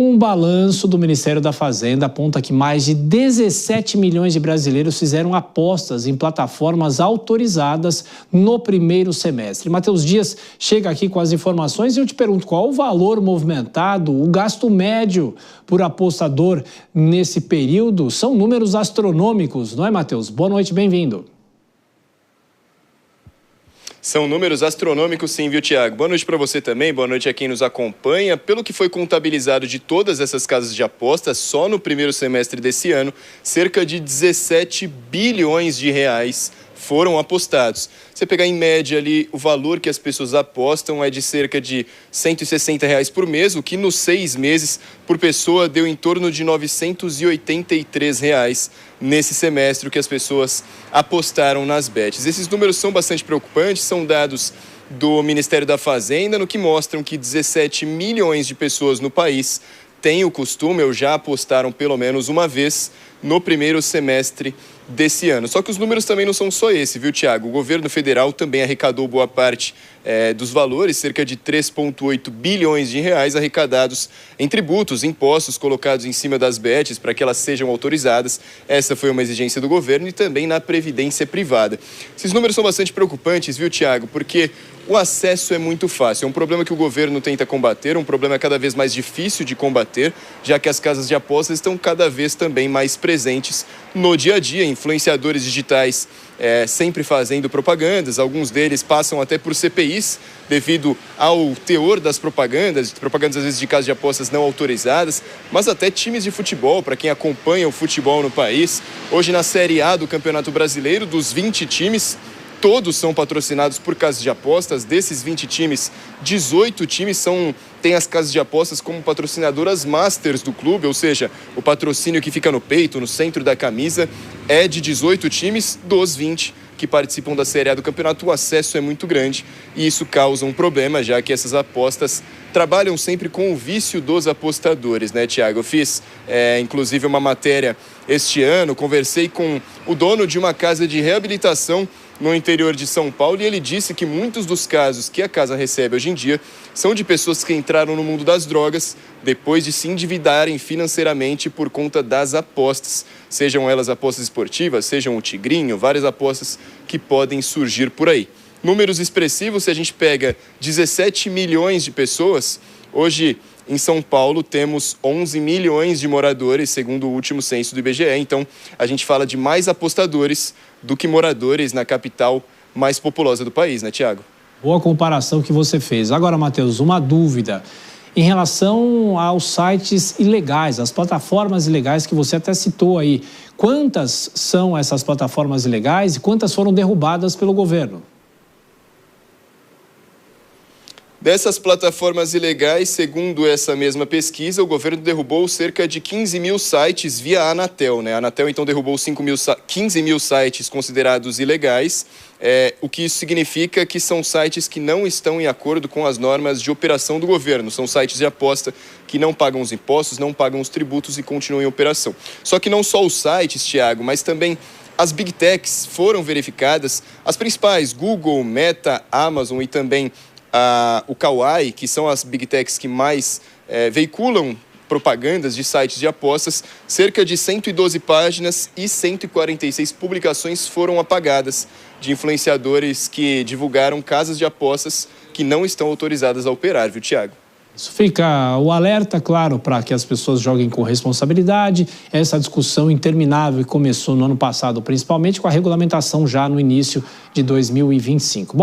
Um balanço do Ministério da Fazenda aponta que mais de 17 milhões de brasileiros fizeram apostas em plataformas autorizadas no primeiro semestre. Matheus Dias chega aqui com as informações e eu te pergunto qual o valor movimentado, o gasto médio por apostador nesse período. São números astronômicos, não é, Matheus? Boa noite, bem-vindo. São números astronômicos sim, viu, Tiago? Boa noite para você também, boa noite a quem nos acompanha. Pelo que foi contabilizado de todas essas casas de apostas, só no primeiro semestre desse ano, cerca de 17 bilhões de reais foram apostados. Você pegar em média ali, o valor que as pessoas apostam é de cerca de R$160 por mês, o que nos 6 meses, por pessoa, deu em torno de R$983 nesse semestre, o que as pessoas apostaram nas bets. Esses números são bastante preocupantes, são dados do Ministério da Fazenda, no que mostram que 17 milhões de pessoas no país têm o costume ou já apostaram pelo menos uma vez no primeiro semestre desse ano. Só que os números também não são só esse, viu, Tiago? O governo federal também arrecadou boa parte dos valores, cerca de 3,8 bilhões de reais arrecadados em tributos, impostos colocados em cima das bets para que elas sejam autorizadas. Essa foi uma exigência do governo e também na previdência privada. Esses números são bastante preocupantes, viu, Tiago? Porque o acesso é muito fácil. É um problema que o governo tenta combater, um problema cada vez mais difícil de combater, já que as casas de apostas estão cada vez também mais presentes no dia a dia. Influenciadores digitais sempre fazendo propagandas, alguns deles passam até por CPIs devido ao teor das propagandas às vezes de casas de apostas não autorizadas, mas até times de futebol, para quem acompanha o futebol no país. Hoje na Série A do Campeonato Brasileiro, dos 20 times, todos são patrocinados por casas de apostas. Desses 20 times, 18 times têm as casas de apostas como patrocinadoras masters do clube, ou seja, o patrocínio que fica no peito, no centro da camisa, é de 18 times dos 20 que participam da Série A do campeonato. O acesso é muito grande e isso causa um problema, já que essas apostas trabalham sempre com o vício dos apostadores, né, Tiago? Eu fiz, inclusive, uma matéria este ano, conversei com o dono de uma casa de reabilitação no interior de São Paulo e ele disse que muitos dos casos que a casa recebe hoje em dia são de pessoas que entraram no mundo das drogas depois de se endividarem financeiramente por conta das apostas, sejam elas apostas esportivas, sejam o tigrinho, várias apostas que podem surgir por aí. Números expressivos, se a gente pega 17 milhões de pessoas, hoje em São Paulo temos 11 milhões de moradores, segundo o último censo do IBGE. Então, a gente fala de mais apostadores do que moradores na capital mais populosa do país, né, Tiago? Boa comparação que você fez. Agora, Matheus, uma dúvida em relação aos sites ilegais, as plataformas ilegais que você até citou aí. Quantas são essas plataformas ilegais e quantas foram derrubadas pelo governo? Dessas plataformas ilegais, segundo essa mesma pesquisa, o governo derrubou cerca de 15 mil sites via Anatel, né? A Anatel, então, derrubou 15 mil sites considerados ilegais, o que isso significa que são sites que não estão em acordo com as normas de operação do governo. São sites de aposta que não pagam os impostos, não pagam os tributos e continuam em operação. Só que não só os sites, Tiago, mas também as Big Techs foram verificadas, as principais, Google, Meta, Amazon e também o Kawai, que são as Big Techs que mais veiculam propagandas de sites de apostas. Cerca de 112 páginas e 146 publicações foram apagadas de influenciadores que divulgaram casas de apostas que não estão autorizadas a operar, viu, Tiago? Isso fica o alerta, claro, para que as pessoas joguem com responsabilidade. Essa discussão interminável que começou no ano passado, principalmente com a regulamentação já no início de 2025.